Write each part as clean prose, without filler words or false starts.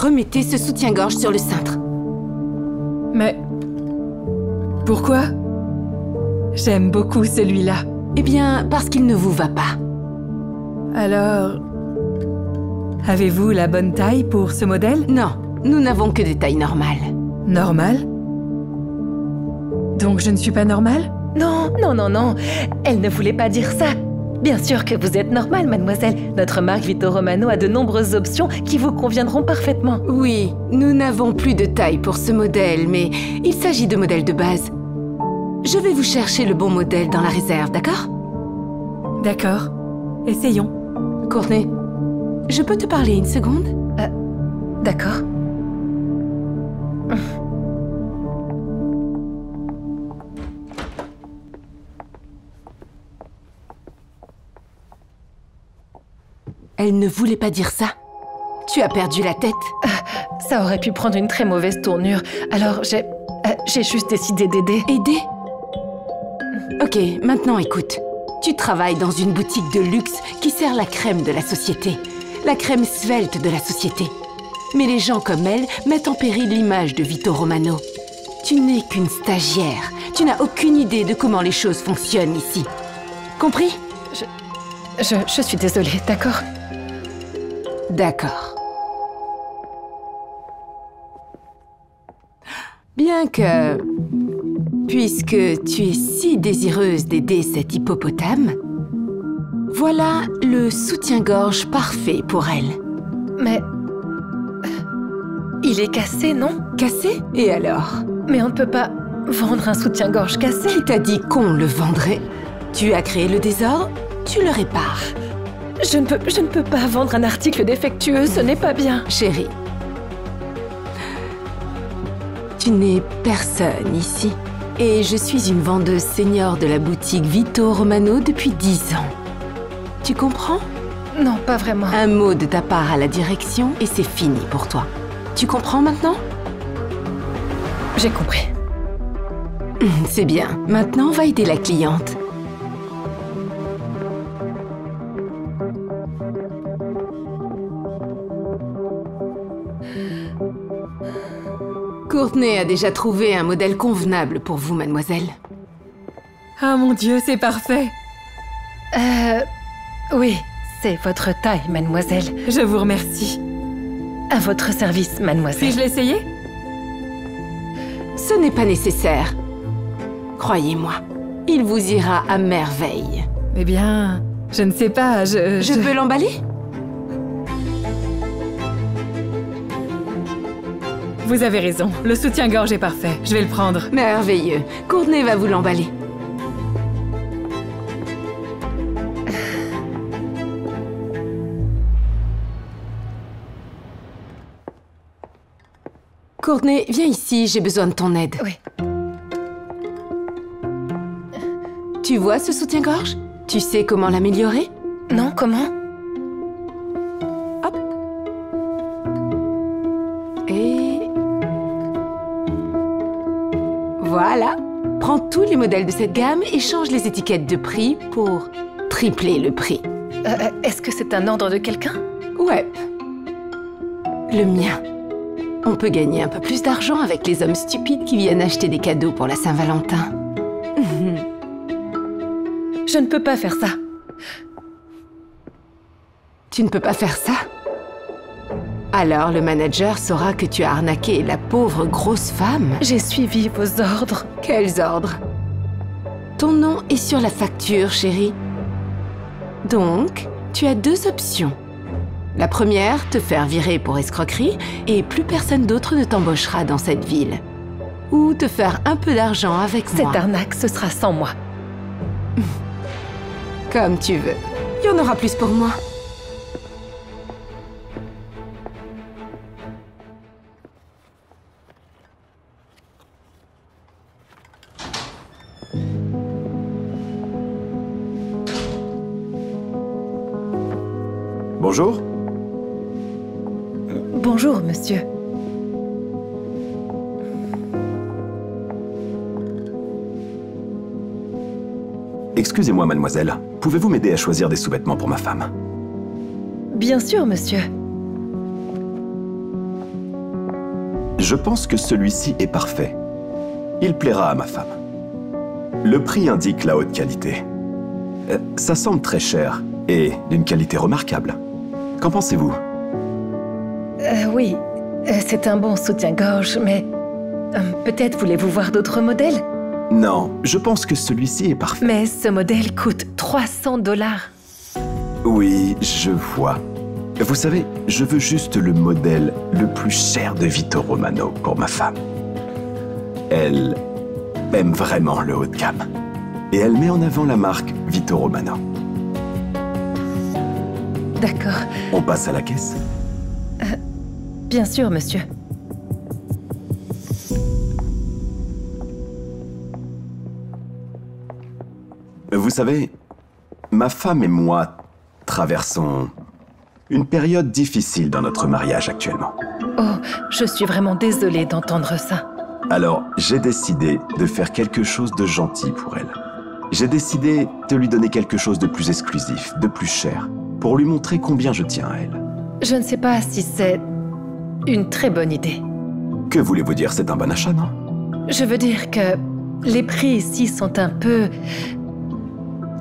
remettez ce soutien-gorge sur le cintre. Mais... pourquoi? J'aime beaucoup celui-là. Eh bien, parce qu'il ne vous va pas. Alors... avez-vous la bonne taille pour ce modèle? Non, nous n'avons que des tailles normales. Normale? Donc je ne suis pas normale? Non, non, non, non. Elle ne voulait pas dire ça. Bien sûr que vous êtes normale, mademoiselle. Notre marque Vito Romano a de nombreuses options qui vous conviendront parfaitement. Oui, nous n'avons plus de taille pour ce modèle, mais il s'agit de modèles de base. Je vais vous chercher le bon modèle dans la réserve, d'accord? D'accord. Essayons. Courtney, je peux te parler une seconde? D'accord. Elle ne voulait pas dire ça. Tu as perdu la tête. Ça aurait pu prendre une très mauvaise tournure. Alors j'ai juste décidé d'aider. Aider? Ok, maintenant écoute. Tu travailles dans une boutique de luxe qui sert la crème de la société. La crème svelte de la société. Mais les gens comme elle mettent en péril l'image de Vito Romano. Tu n'es qu'une stagiaire. Tu n'as aucune idée de comment les choses fonctionnent ici. Compris? Je suis désolée, d'accord? D'accord. Bien que... puisque tu es si désireuse d'aider cet hippopotame, voilà le soutien-gorge parfait pour elle. Mais... il est cassé, non? Cassé? Et alors? Mais on ne peut pas vendre un soutien-gorge cassé. Qui t'a dit qu'on le vendrait? Tu as créé le désordre? Tu le répares. Je ne peux pas vendre un article défectueux, ce n'est pas bien. Chérie, tu n'es personne ici. Et je suis une vendeuse senior de la boutique Vito Romano depuis 10 ans. Tu comprends? Non, pas vraiment. Un mot de ta part à la direction et c'est fini pour toi. Tu comprends maintenant? J'ai compris. C'est bien. Maintenant, va aider la cliente. Courtney a déjà trouvé un modèle convenable pour vous, mademoiselle. Ah mon Dieu, c'est parfait. Oui, c'est votre taille, mademoiselle. Je vous remercie. À votre service, mademoiselle. Puis-je l'essayer? Ce n'est pas nécessaire. Croyez-moi, il vous ira à merveille. Eh bien, je ne sais pas, Je peux l'emballer? Vous avez raison, le soutien-gorge est parfait. Je vais le prendre. Merveilleux. Courtney va vous l'emballer. Courtney, viens ici, j'ai besoin de ton aide. Oui. Tu vois ce soutien-gorge? Tu sais comment l'améliorer? Non, comment? Hop. Et... voilà. Prends tous les modèles de cette gamme et change les étiquettes de prix pour tripler le prix. Est-ce que c'est un ordre de quelqu'un? Ouais. Le mien. On peut gagner un peu plus d'argent avec les hommes stupides qui viennent acheter des cadeaux pour la Saint-Valentin. Je ne peux pas faire ça. Tu ne peux pas faire ça? Alors le manager saura que tu as arnaqué la pauvre grosse femme. J'ai suivi vos ordres. Quels ordres? Ton nom est sur la facture, chérie. Donc, tu as deux options. La première, te faire virer pour escroquerie et plus personne d'autre ne t'embauchera dans cette ville. Ou te faire un peu d'argent avec moi. Cette arnaque, ce sera sans moi. Comme tu veux. Il y en aura plus pour moi. Bonjour. Bonjour, monsieur. Excusez-moi, mademoiselle. Pouvez-vous m'aider à choisir des sous-vêtements pour ma femme? Bien sûr, monsieur. Je pense que celui-ci est parfait. Il plaira à ma femme. Le prix indique la haute qualité. Ça semble très cher et d'une qualité remarquable. Qu'en pensez-vous? Oui, c'est un bon soutien-gorge, mais peut-être voulez-vous voir d'autres modèles? Non, je pense que celui-ci est parfait. Mais ce modèle coûte 300 $. Oui, je vois. Vous savez, je veux juste le modèle le plus cher de Vito Romano pour ma femme. Elle aime vraiment le haut de gamme. Et elle met en avant la marque Vito Romano. D'accord. On passe à la caisse? Bien sûr, monsieur. Vous savez, ma femme et moi traversons une période difficile dans notre mariage actuellement. Oh, je suis vraiment désolée d'entendre ça. Alors, j'ai décidé de faire quelque chose de gentil pour elle. J'ai décidé de lui donner quelque chose de plus exclusif, de plus cher, pour lui montrer combien je tiens à elle. Je ne sais pas si c'est une très bonne idée. Que voulez-vous dire? C'est un bon achat, non? Je veux dire que les prix ici sont un peu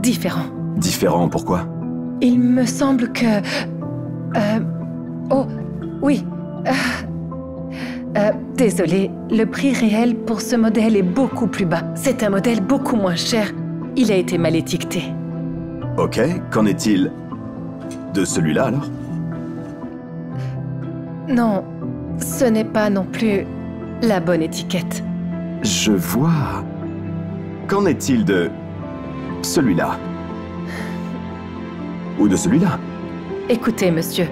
différents. Différent, pourquoi? Il me semble que... oh, oui. Désolé, le prix réel pour ce modèle est beaucoup plus bas. C'est un modèle beaucoup moins cher. Il a été mal étiqueté. Ok, qu'en est-il de celui-là, alors? Non, ce n'est pas non plus la bonne étiquette. Je vois. Qu'en est-il de celui-là? Ou de celui-là? Écoutez, monsieur,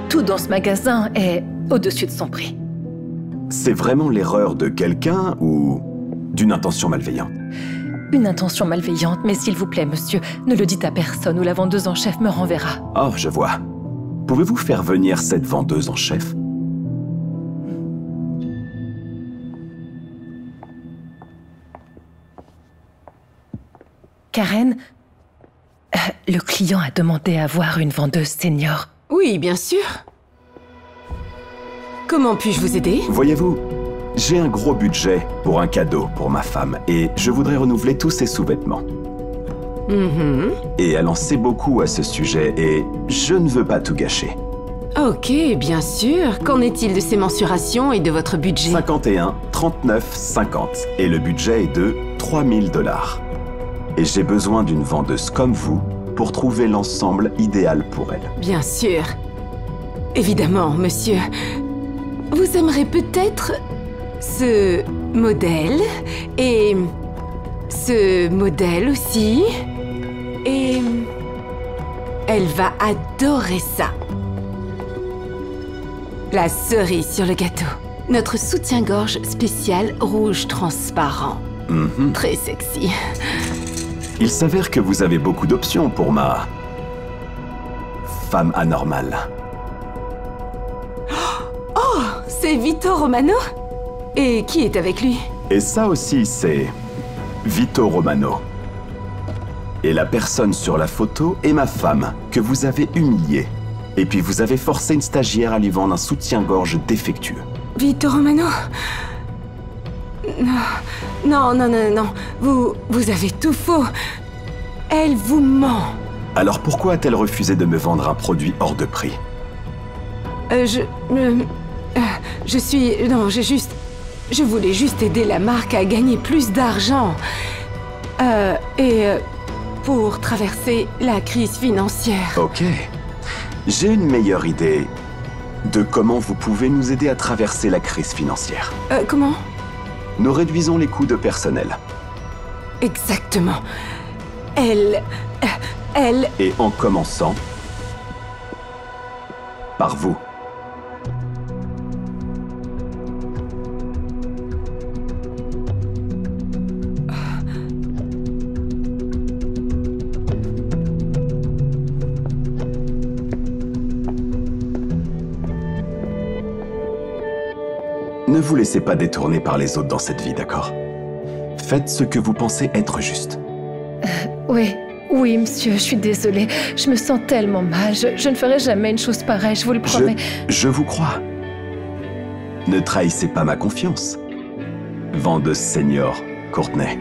tout dans ce magasin est au-dessus de son prix. C'est vraiment l'erreur de quelqu'un ou d'une intention malveillante? Une intention malveillante, mais s'il vous plaît, monsieur, ne le dites à personne ou la vendeuse en chef me renverra. Oh, je vois. Pouvez-vous faire venir cette vendeuse en chef? Karen, le client a demandé à voir une vendeuse senior. Oui, bien sûr. Comment puis-je vous aider? Voyez-vous, j'ai un gros budget pour un cadeau pour ma femme et je voudrais renouveler tous ses sous-vêtements. Et elle en sait beaucoup à ce sujet et je ne veux pas tout gâcher. Ok, bien sûr. Qu'en est-il de ces mensurations et de votre budget? 51, 39, 50. Et le budget est de 3000 $. Et j'ai besoin d'une vendeuse comme vous pour trouver l'ensemble idéal pour elle. Bien sûr. Évidemment, monsieur. Vous aimerez peut-être ce modèle et ce modèle aussi. Et elle va adorer ça. La cerise sur le gâteau. Notre soutien-gorge spécial rouge transparent. Très sexy. Il s'avère que vous avez beaucoup d'options pour ma femme anormale. Oh, c'est Vito Romano? Et qui est avec lui? Et ça aussi, c'est Vito Romano. Et la personne sur la photo est ma femme, que vous avez humiliée. Et puis vous avez forcé une stagiaire à lui vendre un soutien-gorge défectueux. Vito Romano? Non, non, non, non. Vous avez tout faux. Elle vous ment. Alors pourquoi a-t-elle refusé de me vendre un produit hors de prix? Je voulais juste aider la marque à gagner plus d'argent. Pour traverser la crise financière. Ok. J'ai une meilleure idée de comment vous pouvez nous aider à traverser la crise financière. Comment? Nous réduisons les coûts de personnel. Exactement. Elle... Et en commençant par vous. Ne vous laissez pas détourner par les autres dans cette vie, d'accord? Faites ce que vous pensez être juste. Oui, monsieur, je suis désolée. Je me sens tellement mal. Je ne ferai jamais une chose pareille, je vous le promets. Je vous crois. Ne trahissez pas ma confiance. Vent de Senior Courtenay.